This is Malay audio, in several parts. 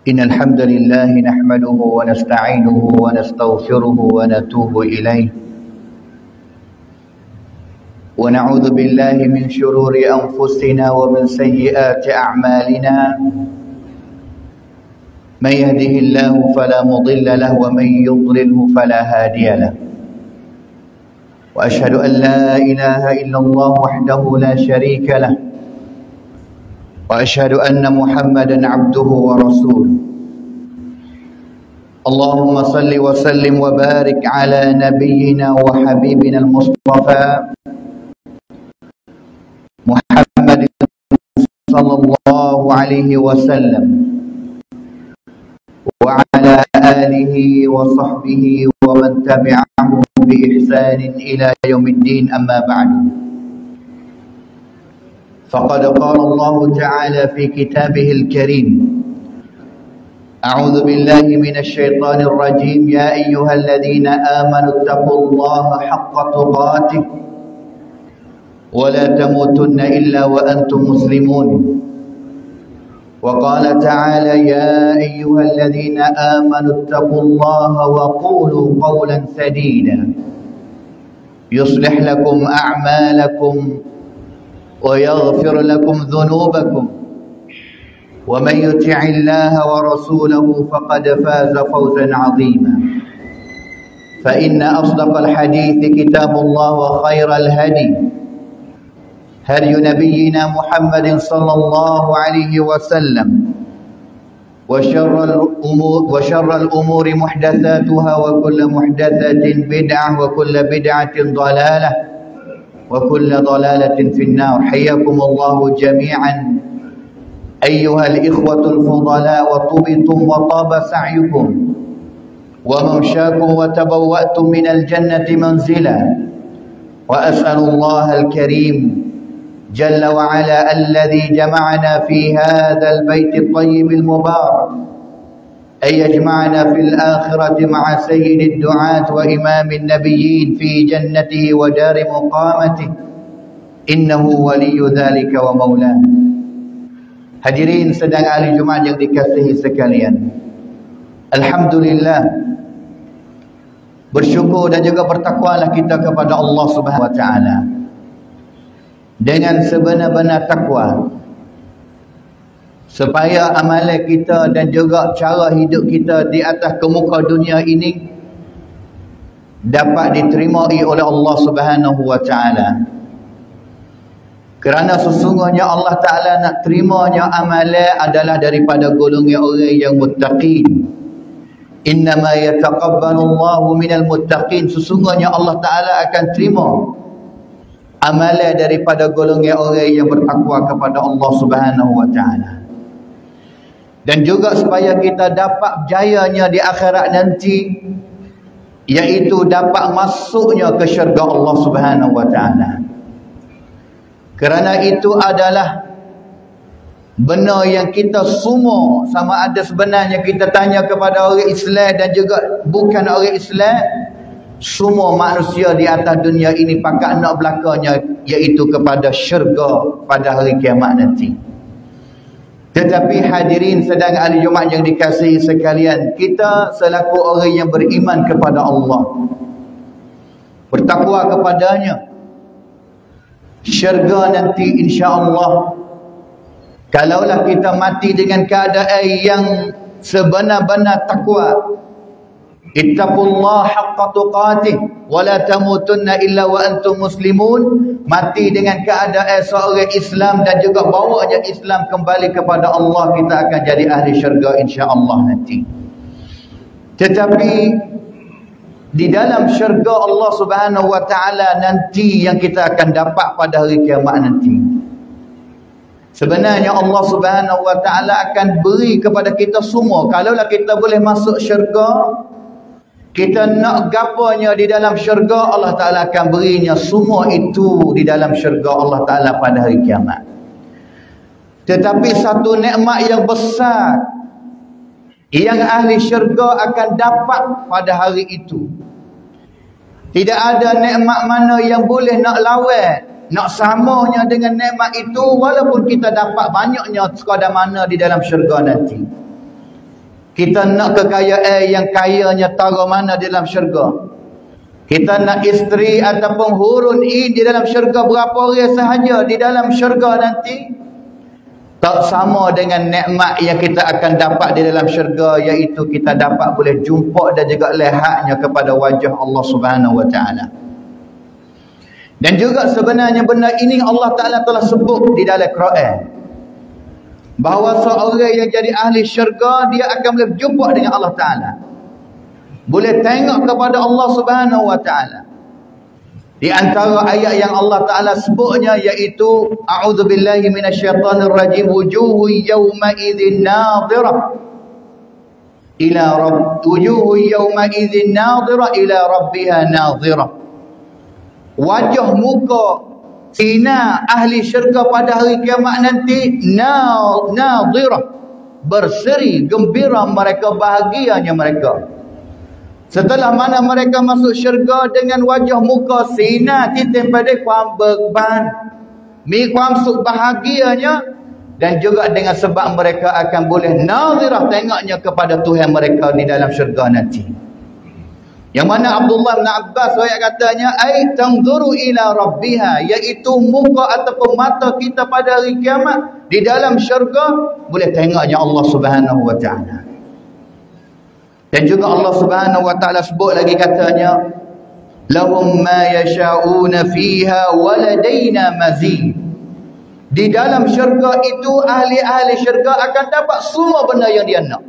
إن الحمد لله نحمده ونستعينه ونستغفره ونتوب إليه ونعوذ بالله من شرور أنفسنا ومن سيئات أعمالنا من يهده الله فلا مضل له ومن يضلله فلا هادي له وأشهد أن لا إله إلا الله وحده لا شريك له وأشهد أن محمدا عبده ورسوله اللهم صل وسلم وبارك على نبينا وحبيبنا المصطفى محمد صلى الله عليه وسلم وعلى آله وصحبه ومن تبعهم بإحسان إلى يوم الدين. أما بعد، فقد قال الله تعالى في كتابه الكريم: أعوذ بالله من الشيطان الرجيم. يا أيها الذين آمنوا اتقوا الله حق تقاته ولا تموتن إلا وأنتم مسلمون. وقال تعالى: يا أيها الذين آمنوا اتقوا الله وقولوا قولا سديدا يصلح لكم أعمالكم ويغفر لكم ذنوبكم ومن يطع الله ورسوله فقد فاز فوزا عظيما. فإن أصدق الحديث كتاب الله وخير الهدي هدي نبينا محمد صلى الله عليه وسلم وشر الأمور محدثاتها وكل محدثة بدعة وكل بدعة ضلالة وكل ضلالة في النار. حياكم الله جميعا أيها الإخوة الفضلاء، وطبتم وطاب سعيكم وممشاكم وتبوأتم من الجنة منزلا. وأسأل الله الكريم جل وعلا الذي جمعنا في هذا البيت الطيب المبارك أن يجمعنا في الآخرة مع سيد الدعاة وإمام النبيين في جنته ودار مقامته، إنه ولي ذلك ومولاه. Hadirin sedang ahli Jumaat yang dikasihi sekalian, alhamdulillah, bersyukur dan juga bertakwalah kita kepada Allah Subhanahu wa taala dengan sebenar-benar takwa, supaya amalan kita dan juga cara hidup kita di atas kemuka dunia ini dapat diterima oleh Allah Subhanahu wa taala. Kerana sesungguhnya Allah Ta'ala nak terimanya amalan adalah daripada golongan orang yang muttaqin. Innama yataqabbalu Allahu minal muttaqin. Sesungguhnya Allah Ta'ala akan terima amalan daripada golongan orang yang bertakwa kepada Allah Subhanahu wa taala. Dan juga supaya kita dapat jayanya di akhirat nanti, iaitu dapat masuknya ke syurga Allah Subhanahu wa taala. Kerana itu adalah benar yang kita semua, sama ada sebenarnya kita tanya kepada orang Islam dan juga bukan orang Islam, semua manusia di atas dunia ini pakat nak belakangnya, iaitu kepada syurga pada hari kiamat nanti. Tetapi hadirin sedang ahli Jumaat yang dikasihi sekalian, kita selaku orang yang beriman kepada Allah, bertakwa kepadanya, syurga nanti insya-Allah, kalaulah kita mati dengan keadaan yang sebenar-benar takwa, ittaqullaha haqqa tuqatih wa la tamutunna illa wa antum muslimun, mati dengan keadaan seorang Islam dan juga bawanya Islam kembali kepada Allah, kita akan jadi ahli syurga insya-Allah nanti. Tetapi di dalam syurga Allah Subhanahu wa taala nanti yang kita akan dapat pada hari kiamat nanti, sebenarnya Allah Subhanahu wa taala akan beri kepada kita semua. Kalaulah kita boleh masuk syurga, kita nak gapanya di dalam syurga, Allah Ta'ala akan berinya semua itu di dalam syurga Allah Ta'ala pada hari kiamat. Tetapi satu nikmat yang besar yang ahli syurga akan dapat pada hari itu, tidak ada nikmat mana yang boleh nak lawan, nak samanya dengan nikmat itu, walaupun kita dapat banyaknya sekadar mana di dalam syurga nanti. Kita nak kekayaan yang kayanya tara mana di dalam syurga. Kita nak isteri ataupun hurun in di dalam syurga berapa orang sahaja di dalam syurga nanti. Tak sama dengan nikmat yang kita akan dapat di dalam syurga, iaitu kita dapat boleh jumpa dan juga lihatnya kepada wajah Allah Subhanahu wa taala. Dan juga sebenarnya benda ini Allah Taala telah sebut di dalam Quran, bahawa seorang yang jadi ahli syurga dia akan boleh berjumpa dengan Allah Taala, boleh tengok kepada Allah Subhanahu wa taala. Di antara ayat yang Allah Taala sebutnya iaitu a'udzubillahi minasyaitonirrajim, wujuhun yawma idzin nadhirah ila rabb wujuhun yawma idzin nadhirah ila rabbiha nadhirah. Wajah muka sina ahli syurga pada hari kiamat nanti nadhirah, berseri gembira mereka, bahagianya mereka. Setelah mana mereka masuk syurga dengan wajah muka sina titik pada kuam berban, mi kuam suk bahagianya, dan juga dengan sebab mereka akan boleh nadhirah, tengoknya kepada Tuhan mereka di dalam syurga nanti. Yang mana Abdullah bin Abbas katanya ai tanzuru ila rabbiha, iaitu muka ataupun mata kita pada hari kiamat di dalam syurga boleh tengoknya Allah Subhanahu wa taala. Dan juga Allah Subhanahu wa taala sebut lagi katanya lahum ma yasha'una fiha wa ladaina mazid. Di dalam syurga itu ahli-ahli syurga akan dapat semua benda yang dia nak.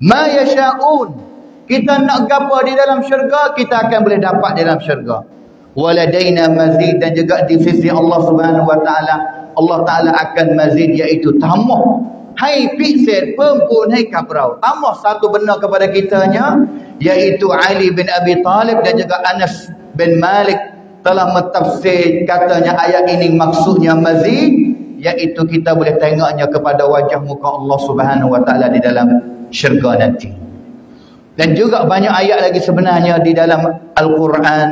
Ma yasha'un, kita nak apa di dalam syurga kita akan boleh dapat di dalam syurga. Wa ladaina mazid, dan juga di sisi Allah Subhanahu wa taala Allah Taala akan mazid, iaitu tambah. Hai piksel perempuan, hai kabrau, tambah satu benda kepada kitanya, iaitu Ali bin Abi Talib dan juga Anas bin Malik telah mentafsir katanya ayat ini maksudnya mazid, iaitu kita boleh tengoknya kepada wajah muka Allah Subhanahu wa taala di dalam syurga nanti. Dan juga banyak ayat lagi sebenarnya di dalam Al-Quran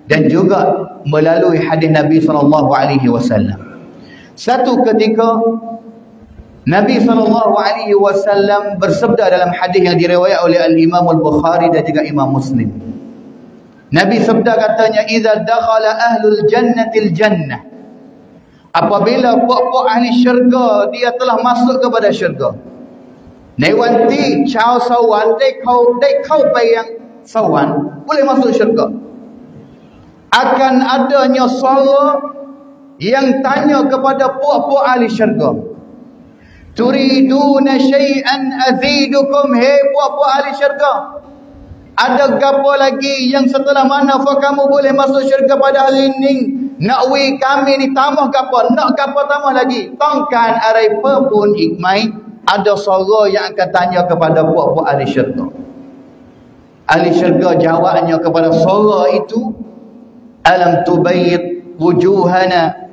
dan juga melalui hadis Nabi SAW. Satu ketika Nabi SAW bersabda dalam hadis yang diriwayat oleh Al-Imam Al-Bukhari dan juga Imam Muslim. Nabi sabda katanya, "Idza dakhala ahlul jannatil jannah." Apabila puak-puak ahli syurga dia telah masuk kepada syurga. Nanti chao sawan they kau bayang sawan boleh masuk syurga. Akan adanya suara yang tanya kepada puak-puak ahli syurga, turiduna syai'an azidukum, hei puak-puak ahli syurga, ada gapo lagi yang setelah mana kamu boleh masuk syurga pada hari ini? Nakwi kami ni tambah gapo, nak gapo tambah lagi. Tongkan arai pun ikmai, ada suara yang akan tanya kepada puak-puak ahli syurga. Ahli syurga jawabnya kepada suara itu, alam tubayyid wujuhana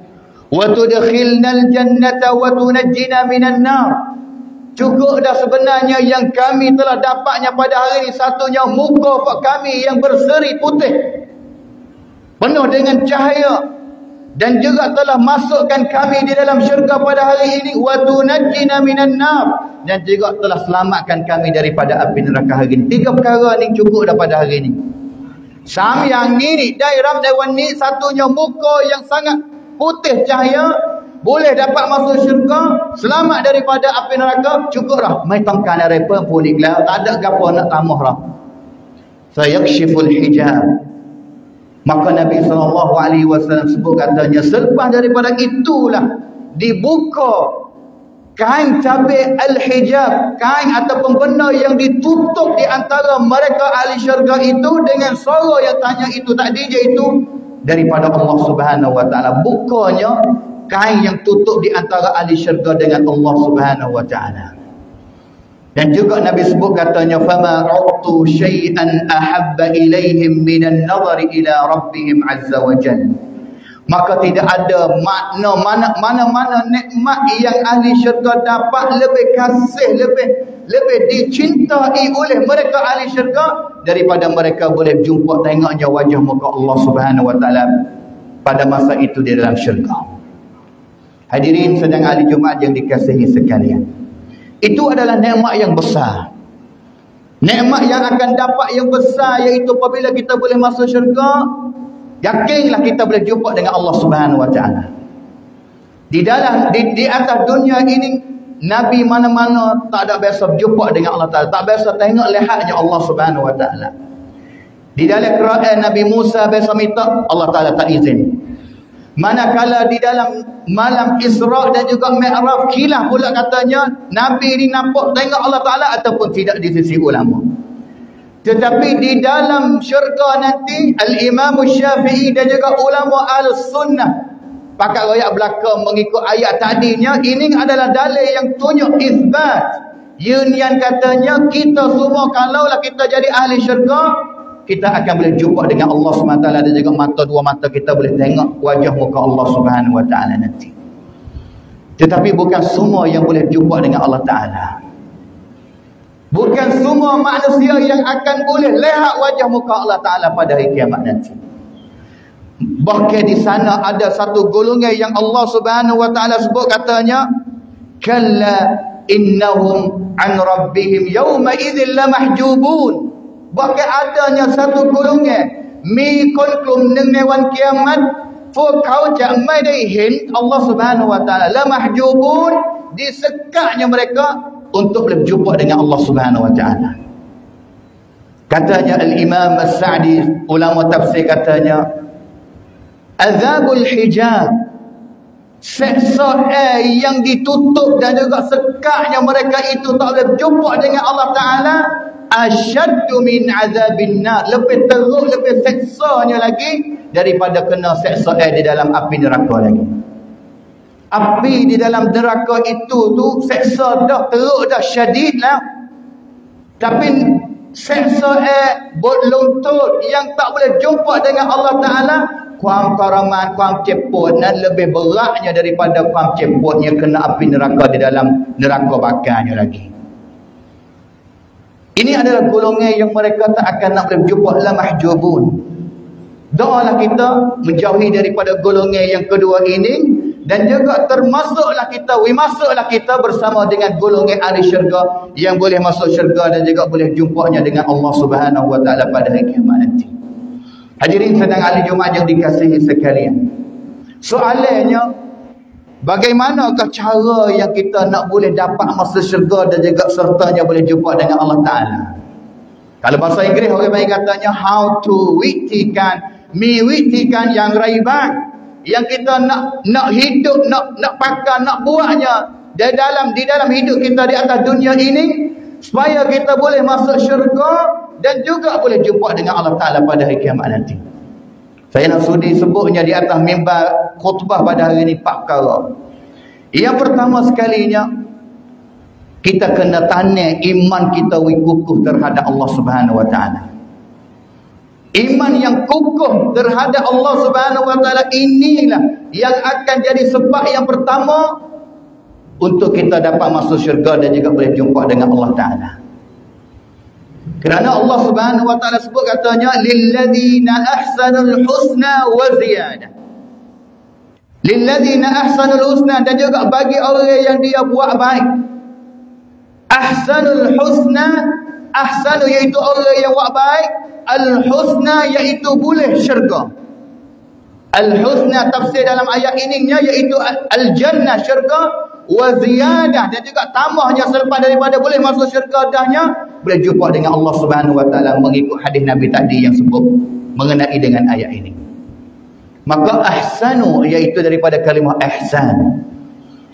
wa tudkhilnal jannata wa tunajjina minan nar. Cukup dah sebenarnya yang kami telah dapatnya pada hari ini, satunya muka kami yang berseri putih penuh dengan cahaya, dan juga telah masukkan kami di dalam syurga pada hari ini, wa tunajjina minan nar, dan juga telah selamatkan kami daripada api neraka hari ini. Tiga perkara ni cukup dah pada hari ini. Yang ni daerah dewan ni, satunya muka yang sangat putih cahaya, boleh dapat masuk syurga, selamat daripada api neraka, cukup dah. Mai tangkan ada pun iklan, tak ada gapo nak tambah dah. Sayakshiful hijab. Maka Nabi SAW sebut katanya, selepas daripada itulah dibuka kain cabai al-hijab, kain ataupun benda yang ditutup di antara mereka ahli syurga itu, dengan suara yang tanya itu tadi, iaitu daripada Allah Subhanahu wa taala. Bukanya kain yang tutup di antara ahli syurga dengan Allah Subhanahu wa taala. Dan juga Nabi sebut katanya, fama u'tu syai'an ahabba ilaihim minan nadhari ila rabbihim azza wa jalla. Maka tidak ada mana-mana nikmat yang ahli syurga dapat lebih kasih, lebih dicintai oleh mereka ahli syurga daripada mereka boleh jumpa tengoknya wajah muka Allah Subhanahu wa taala pada masa itu di dalam syurga. Hadirin sedang ahli Jumaat yang dikasihi sekalian, itu adalah nikmat yang besar. Nikmat yang akan dapat yang besar iaitu apabila kita boleh masuk syurga, yakinlah kita boleh jumpa dengan Allah Subhanahu Wa Taala. Di atas dunia ini, Nabi mana-mana tak ada biasa jumpa dengan Allah Taala, tak biasa tengok lihatnya Allah Subhanahu Wa Taala. Di dalam Quran Nabi Musa biasa minta, Allah Taala tak izin. Manakala di dalam malam Isra' dan juga Mi'raj, khilaf pula katanya Nabi ni nampak tengok Allah Ta'ala ataupun tidak di sisi ulama. Tetapi di dalam syurga nanti, Al-Imam Syafi'i dan juga ulama Al-Sunnah pakat royak belakang mengikut ayat tadinya, ini adalah dalil yang tunjuk isbat. Yang katanya kita semua kalaulah kita jadi ahli syurga, kita akan boleh jumpa dengan Allah SWT dan juga dua mata kita boleh tengok wajah muka Allah Subhanahu Wa Taala nanti. Tetapi bukan semua yang boleh jumpa dengan Allah Ta'ala. Bukan semua manusia yang akan boleh lihat wajah muka Allah Ta'ala pada hari kiamat nanti. Bahkan di sana ada satu golongan yang Allah Subhanahu Wa Taala sebut katanya, kalla innahum an rabbihim yawma idzin lamahjubun. Bahkan adanya satu golongan mi kulkum newan kiamat for kau jak mai dai hin Allah Subhanahu Wa Taala la mahjubun, disekaknya mereka untuk berjumpa dengan Allah Subhanahu Wa Taala. Katanya Al-Imam As-Sa'di ulama tafsir katanya, azabul hijab, seksa yang ditutup dan juga sekaknya mereka itu tak boleh berjumpa dengan Allah Ta'ala, asyaddu min azabin nar, lebih teruk, lebih seksanya lagi daripada kena seksa di dalam api neraka lagi. Api di dalam neraka itu tu seksa dah teruk dah, syadid lah. Tapi seksa luntut yang tak boleh jumpa dengan Allah Ta'ala, kuam karaman, kuam ceput, dan lebih beratnya daripada kuam ceputnya kena api neraka di dalam neraka bakarnya lagi. Ini adalah golongan yang mereka tak akan nak berjumpa, la mahjubun. Doalah kita menjauhi daripada golongan yang kedua ini, dan juga termasuklah kita bersama dengan golongan ahli syurga yang boleh masuk syurga dan juga boleh jumpanya dengan Allah Subhanahu Wa Taala pada hari kiamat nanti. Hadirin sedang ahli Jumaat yang dikasihi sekalian, soalannya, bagaimanakah cara yang kita nak boleh dapat masuk syurga dan juga sertanya boleh jumpa dengan Allah Ta'ala? Kalau bahasa Inggeris orang main katanya how to wiktikan yang raiban, yang kita nak hidup, nak pakai, nak buatnya di dalam hidup kita di atas dunia ini, supaya kita boleh masuk syurga dan juga boleh jumpa dengan Allah Ta'ala pada hari kiamat nanti. Saya nak sudi sebutnya di atas mimbar khutbah pada hari ini 4 perkara. Yang pertama sekalinya, kita kena tanam iman kita kukuh terhadap Allah Subhanahu Wa Taala. Iman yang kukuh terhadap Allah Subhanahu Wa Taala inilah yang akan jadi sebab yang pertama untuk kita dapat masuk syurga dan juga boleh jumpa dengan Allah Ta'ala. Kerana Allah Subhanahu Wa Taala sebut katanya, lilladzina ahsanul husna wa ziyadah. Lilladzina ahsanul husna, dan juga bagi orang yang dia buat baik. Ahsanul husna, ahsanu iaitu orang yang buat baik, al-husna iaitu boleh syurga. Al-husna tafsir dalam ayat ini iaitu al-jannah, syurga, wa ziyadah, dan juga tambahnya selepas daripada boleh masuk syurga dahnya boleh jumpa dengan Allah Subhanahu Wa Taala mengikut hadis Nabi tadi yang sebut mengenai dengan ayat ini. Maka ahsanu iaitu daripada kalimah ihsan.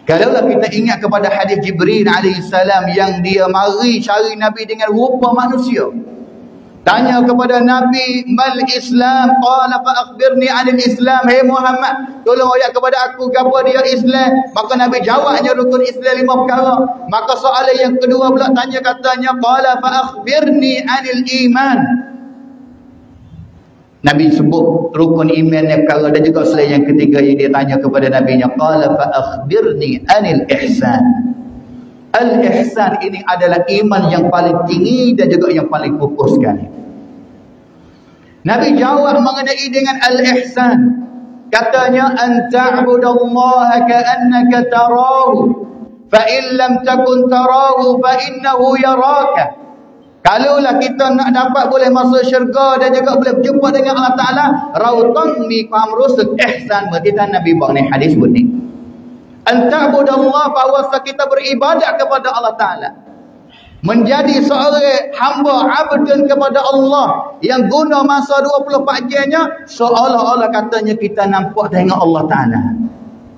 Kalaulah kita ingat kepada hadis Jibril alaihissalam yang dia mari cari Nabi dengan rupa manusia, tanya kepada Nabi, mal Islam? Qala fa akhbirni 'anil Islam. Hai Muhammad, tolong ayat kepada aku apa dia Islam. Maka Nabi jawabnya rukun Islam 5 perkara. Maka soalan yang kedua pula tanya katanya, qala fa akhbirni 'anil iman. Nabi sebut rukun iman yang perkara, dan juga soalan yang ketiga yang dia tanya kepada Nabi-Nya, qala fa akhbirni 'anil ihsan. Al-ihsan ini adalah iman yang paling tinggi dan juga yang paling kukuh sekali. Nabi jawab mengenai dengan al-ihsan, katanya, an ta'budallaha ka'annaka tarahu fa in lam takun tarahu fa innahu yaraka. Kalaulah kita nak dapat boleh masuk syurga dan juga boleh berjumpa dengan Allah Ta'ala, rautang mi pamrusuk ihsan. Kita Nabi buat ni hadis bunyi. Anta'budallah, bahawa kita beribadat kepada Allah Ta'ala. Menjadi seorang hamba abdun kepada Allah yang guna masa 24 jamnya seolah-olah katanya kita nampak tengok Allah Ta'ala.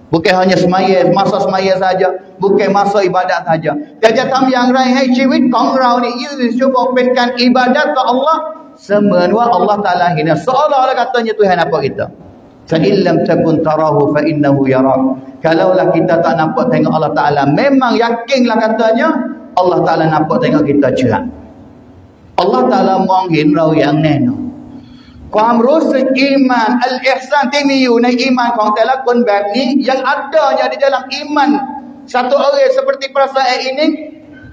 Bukan hanya semaya, masa semaya saja, bukan masa ibadat saja. Dia tam yang rai hai ciwit kong rau ni you cuba penkan ibadat ke Allah semenua Allah Taala hina. Seolah-olah katanya Tuhan nampak kita. Fa illam takun tarahu fa innahu yarak. Kalaulah kita tak nampak tengok Allah Taala, memang yakinlah katanya Allah Taala nampak tengok kita cerah. Allah Taala mungkin rau yang neno. ความรู้สึก iman al-ihsan ที่มีอยู่ใน iman ของแต่ละคนแบบนี้ yang adanya di dalam iman satu orang seperti perasaan ini,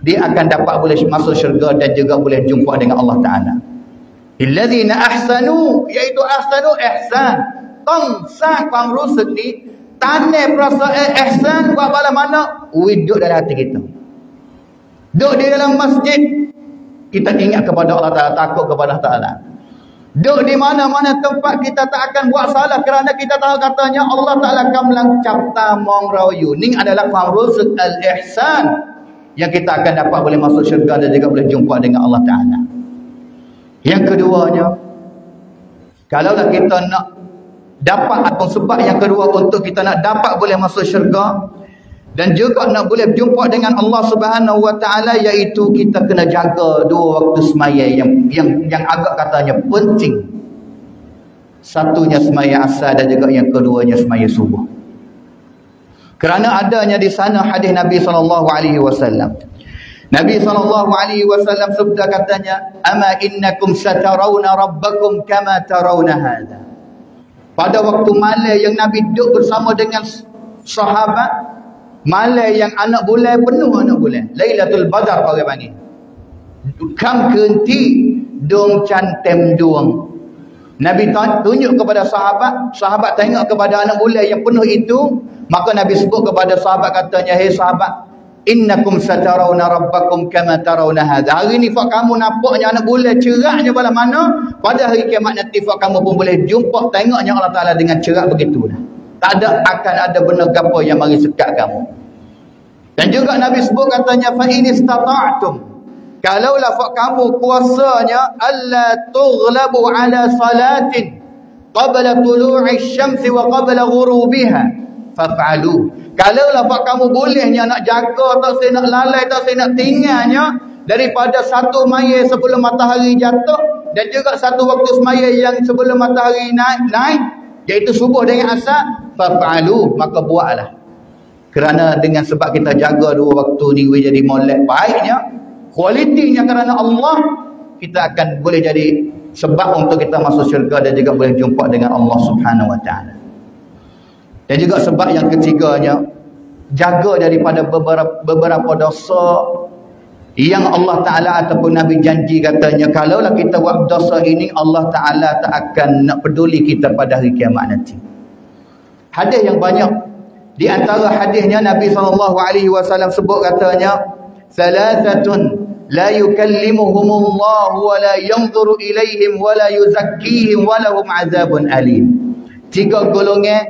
dia akan dapat boleh masuk syurga dan juga boleh jumpa dengan Allah Ta'ala. Illadzina ahsanu, iaitu ahsanu ihsan. Tong sah ความรู้สึก ni, tanda perasaan ihsan buat bala mana? Duduk dalam hati kita. Duduk di dalam masjid, kita ingat kepada Allah Ta'ala, takut kepada Allah Ta'ala. Duduk di mana-mana tempat kita tak akan buat salah kerana kita tahu katanya Allah Ta'ala akan melangkap tamong rayu. Ini adalah famruzuk al-ihsan yang kita akan dapat boleh masuk syurga dan juga boleh jumpa dengan Allah Ta'ala. Yang keduanya, kalaulah kita nak dapat atau sebab yang kedua untuk kita nak dapat boleh masuk syurga dan juga nak boleh berjumpa dengan Allah Subhanahu Wa Taala, iaitu kita kena jaga 2 waktu semaya yang agak katanya penting. Satunya semaya asar dan juga yang keduanya semaya subuh. Kerana adanya di sana hadis Nabi sallallahu alaihi wasallam. Nabi sallallahu alaihi wasallam sabda katanya, "Ama innakum satarawna rabbakum kama tarawna hadha." Pada waktu malam yang Nabi duduk bersama dengan sahabat, malam yang anak bulan penuh anak bulan, Lailatul Badar orang panggil. Kam kenti dong cantem duang. Nabi tunjuk kepada sahabat, sahabat tengok kepada anak bulan yang penuh itu, maka Nabi sebut kepada sahabat katanya, "Hei sahabat, innakum satarawna rabbakum kama tarawna hadha." Hari ni fak kamu nampaknya anak bulan cerahnya bala mana, pada hari kiamat nanti fak kamu pun boleh jumpa tengoknya Allah Taala dengan cerah begitulah. Tak akan ada benda gapo yang mari sekat kamu. Dan juga Nabi sebut katanya, fa in istata'tum, kalaulah kamu kuasanya, alla tughlabu ala salatin qabla tulu'i syamsi wa qabla ghurubiha faf'alu. Kalaulah kamu bolehnya nak jaga, tak saya nak lalai, tak saya nak tinggalnya daripada satu maya sebelum matahari jatuh dan juga satu waktu semaya yang sebelum matahari naik, iaitu subuh dengan asar, faf'alu, maka buatlah. Kerana dengan sebab kita jaga 2 waktu ni jadi molek baiknya, kualitinya kerana Allah, kita akan boleh jadi sebab untuk kita masuk syurga dan juga boleh jumpa dengan Allah Subhanahu Wa Taala. Dan juga sebab yang ketiganya, jaga daripada beberapa dosa yang Allah Ta'ala ataupun Nabi janji katanya, kalaulah kita buat dosa ini, Allah Ta'ala tak akan nak peduli kita pada hari kiamat nanti. Hadis yang banyak, di antara hadisnya Nabi SAW sebut katanya, "Thalathatun la yukallimuhumullah wa la yanzuru ilaihim wa la yuzakkihim wa lahum azabun alim." 3 golongan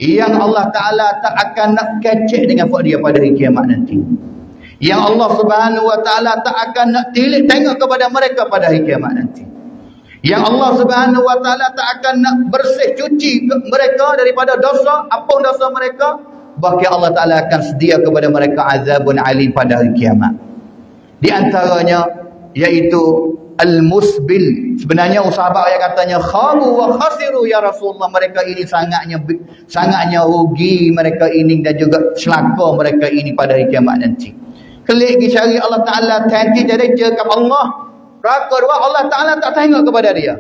yang Allah Ta'ala tak akan nak kecek dengan dia pada hari kiamat nanti. Yang Allah Subhanahu Wa Ta'ala tak akan nak tilik tengok kepada mereka pada hari kiamat nanti. Yang Allah Subhanahu Wa Ta'ala tak akan nak bersih cuci mereka daripada dosa, apa dosa mereka, bahkan Allah Ta'ala akan sedia kepada mereka azabun alim pada hari kiamat. Di antaranya iaitu al-musbil. Sebenarnya sahabat yang katanya khabu wa khasiru ya Rasulullah, mereka ini sangatnya rugi mereka ini dan juga celaka mereka ini pada hari kiamat nanti. Kelik pergi cari Allah Ta'ala, tanti daraja kepada Allah, raka dua Allah Ta'ala tak tengok kepada dia,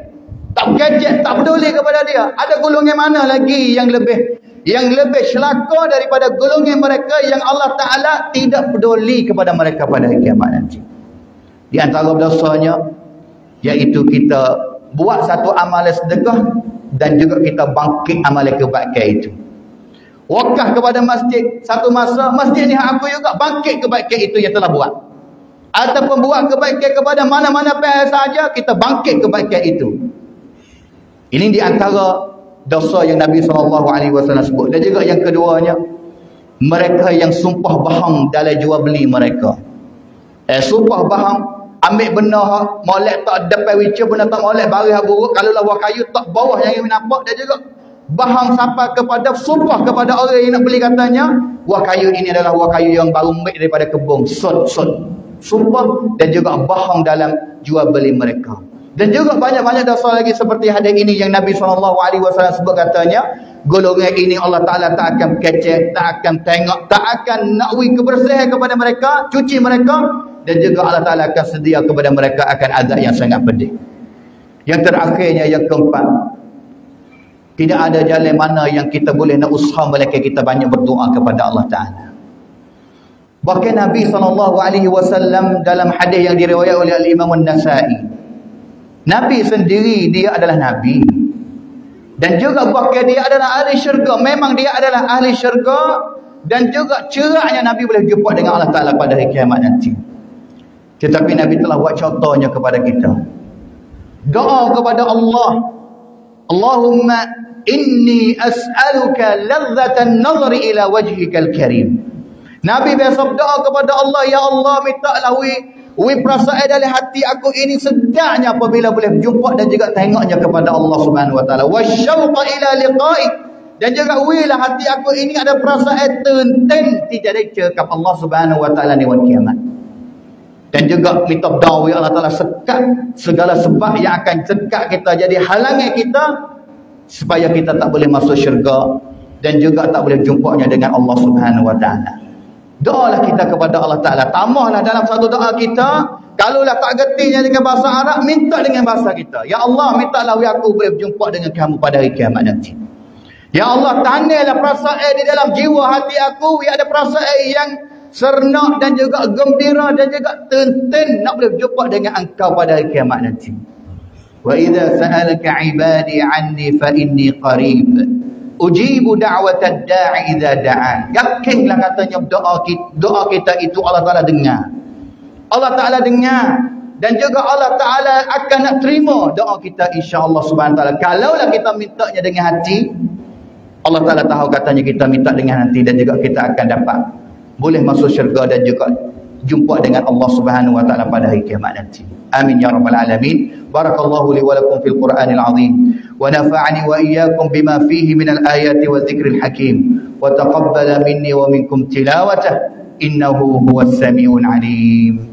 tak gadget, tak peduli kepada dia. Ada golongan mana lagi yang lebih celaka daripada golongan mereka yang Allah Ta'ala tidak peduli kepada mereka pada hari kiamat nanti. Di antara dosanya iaitu kita buat satu amalan sedekah dan juga kita bangkit amalan kebaikan itu. Wakaf kepada masjid, satu masa masjid ni aku juga bangkit kebaikan itu yang telah buat. ataupun buat kebaikan kepada mana-mana pihak saja, kita bangkit kebaikan itu. Ini di antara dosa yang Nabi SAW sebut. Dan juga yang keduanya, mereka yang sumpah bahang dalam jual beli mereka. Sumpah bahang, ambil benda molek tak depan wicah, benda tak molek baris buruk, kalau lawa kayu tak bawah yang nampak. Dan juga bahang sampai kepada sumpah kepada orang yang nak beli, katanya wah kayu ini adalah wah kayu yang baru ambil daripada kebun, sod sumpah. Dan juga bahang dalam jual beli mereka. Dan juga banyak-banyak dosa lagi seperti hadis ini yang Nabi SAW sebut, katanya golongan ini Allah Ta'ala tak akan kecek, tak akan tengok, tak akan nakwi kebersihan kepada mereka, cuci mereka. Dan juga Allah Ta'ala akan sedia kepada mereka akan azab yang sangat pedih. Yang terakhirnya, yang keempat, tidak ada jalan mana yang kita boleh nak usaha melainkan kita banyak berdoa kepada Allah Ta'ala. Bahkan Nabi SAW dalam hadis yang diriwayatkan oleh Al-Imam An-Nasai, Nabi sendiri dia adalah Nabi, dan juga bahkan dia adalah ahli syurga. Memang dia adalah ahli syurga, dan juga ceraknya Nabi boleh jumpa dengan Allah Ta'ala pada hari kiamat nanti. Tetapi Nabi telah buat contohnya kepada kita. Doa kepada Allah, Allahumma inni as'aluka ladzatan nazari ila wajhikal karim. Nabi biasa berdoa kepada Allah, ya Allah, mintalah perasaan dalam hati aku ini sedapnya apabila boleh berjumpa dan juga tengoknya kepada Allah Subhanahu wa taala. Wasyauqa ila liqa'i, dan juga wilah hati aku ini ada perasaan tenten tidak ada cakap Allah Subhanahu wa taala di hari kiamat. Dan juga minta doa Allah Taala sekat segala sebab yang akan sekat kita, jadi halangan kita supaya kita tak boleh masuk syurga dan juga tak boleh jumpanya dengan Allah Subhanahu wa taala. Doalah kita kepada Allah Ta'ala. Tambahlah dalam satu doa kita, kalaulah tak gertinya dengan bahasa Arab, minta dengan bahasa kita. Ya Allah, mintalah aku boleh berjumpa dengan kamu pada hari kiamat nanti. Ya Allah, tanahlah perasaan di dalam jiwa hati aku, ya ada perasaan yang serenak dan juga gembira dan juga tenten nak boleh berjumpa dengan engkau pada hari kiamat nanti. Wa idza sa'alaka 'ibadi 'anni fa inni qarib ujibu da'watad da'i idza da'an. Yakinlah katanya doa kita itu Allah Ta'ala dengar. Allah Ta'ala dengar, dan juga Allah Ta'ala akan nak terima doa kita insya-Allah Subhanahu wa taala. Kalaulah kita mintanya dengan hati, Allah Ta'ala tahu katanya kita minta dengan hati, dan juga kita akan dapat boleh masuk syurga dan juga jumpa dengan Allah Subhanahu wa taala pada hari kiamat nanti. Amin ya rabbal alamin. Barakallahu li wa lakum fil Qur'anil azim wa nafa'ani wa iyyakum bima fihi minal ayati wa dzikril hakim wa taqabbala minni wa minkum tilawatah innahu huwas samiul alim.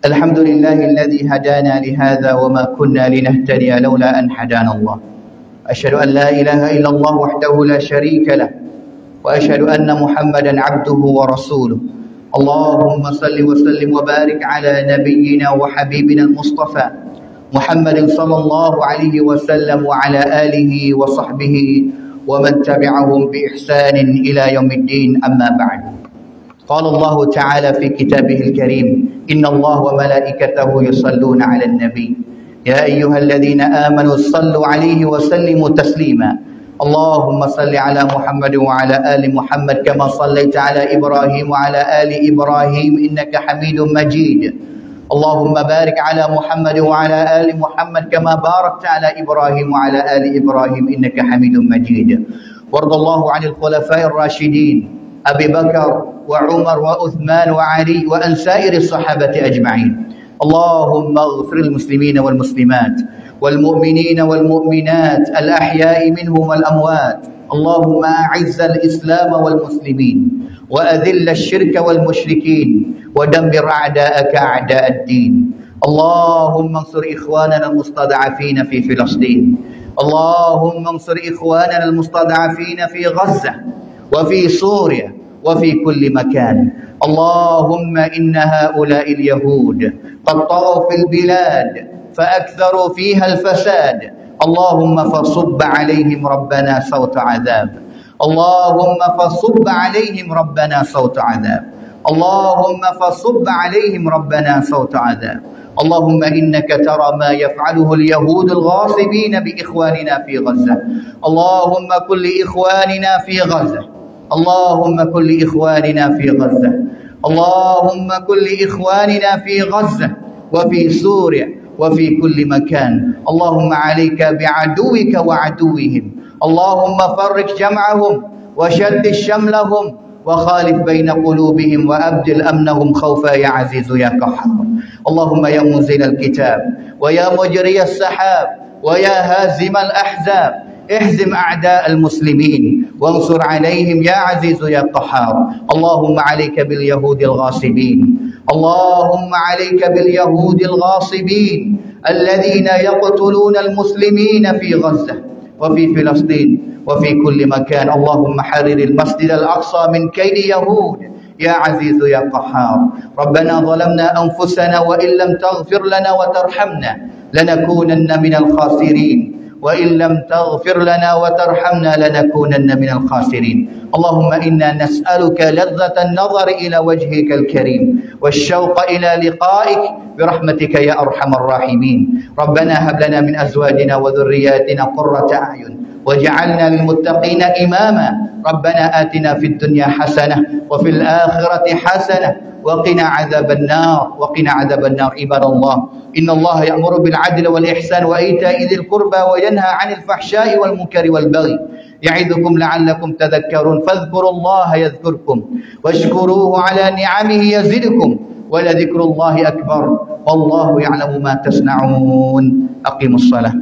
Alhamdulillahilladzi hadana li hadza wa ma kunna linahtadiya laula an hadana Allah. أشهد أن لا إله إلا الله وحده لا شريك له وأشهد أن محمدا عبده ورسوله. اللهم صل وسلم وبارك على نبينا وحبيبنا المصطفى محمد صلى الله عليه وسلم وعلى آله وصحبه ومن تبعهم بإحسان إلى يوم الدين. أما بعد، قال الله تعالى في كتابه الكريم إن الله وملائكته يصلون على النبي يا أيها الذين آمنوا صلوا عليه وسلموا تسليما. اللهم صل على محمد وعلى آل محمد كما صليت على إبراهيم وعلى آل إبراهيم إنك حميد مجيد. اللهم بارك على محمد وعلى آل محمد كما باركت على إبراهيم وعلى آل إبراهيم إنك حميد مجيد. وارض الله عن الخلفاء الراشدين أبي بكر وعمر وعثمان وعلي وعن سائر الصحابة أجمعين. اللهم اغفر المسلمين والمسلمات والمؤمنين والمؤمنات الأحياء منهم والأموات. اللهم أعز الإسلام والمسلمين وأذل الشرك والمشركين ودمر أعداءك أعداء الدين. اللهم انصر إخواننا المستضعفين في فلسطين. اللهم انصر إخواننا المستضعفين في غزة وفي سوريا وفي كل مكان. اللهم إن هؤلاء اليهود قد طغوا في البلاد فأكثروا فيها الفساد. اللهم فصب عليهم ربنا صوت عذاب. اللهم فصب عليهم ربنا صوت عذاب. اللهم فصب عليهم ربنا صوت عذاب. اللهم إنك ترى ما يفعله اليهود الغاصبين بإخواننا في غزة. اللهم كن لإخواننا في غزة، اللهم كن لإخواننا في غزة، اللهم كن لإخواننا في غزة وفي سوريا وفي كل مكان. اللهم عليك بعدوك وعدوهم، اللهم فرق جمعهم وشتت شملهم وخالف بين قلوبهم وأبدل أمنهم خوفا يا عزيز يا قهار. اللهم يا منزل الكتاب ويا مجري السحاب ويا هازم الأحزاب اهزم أعداء المسلمين وانصر عليهم يا عزيز يا قهار. اللهم عليك باليهود الغاصبين، اللهم عليك باليهود الغاصبين الذين يقتلون المسلمين في غزة وفي فلسطين وفي كل مكان. اللهم حرر المسجد الأقصى من كيد يهود يا عزيز يا قهار. ربنا ظلمنا أنفسنا وإن لم تغفر لنا وترحمنا لنكونن من الخاسرين، وإن لم تغفر لنا وترحمنا لنكونن من الخاسرين. اللهم إنا نسألك لذة النظر إلى وجهك الكريم والشوق إلى لقائك برحمتك يا أرحم الراحمين. ربنا هب لنا من أزواجنا وذرياتنا قرة أعين وجعلنا للمتقين إماما. ربنا آتنا في الدنيا حسنة وفي الآخرة حسنة وقنا عذاب النار، وقنا عذاب النار. عباد الله، إن الله يأمر بالعدل والإحسان وإيتاء ذي القربى وينهى عن الفحشاء والمنكر والبغي يعظكم لعلكم تذكرون. فاذكروا الله يذكركم واشكروه على نعمه يزدكم ولذكر الله أكبر والله يعلم ما تصنعون. أقيموا الصلاة.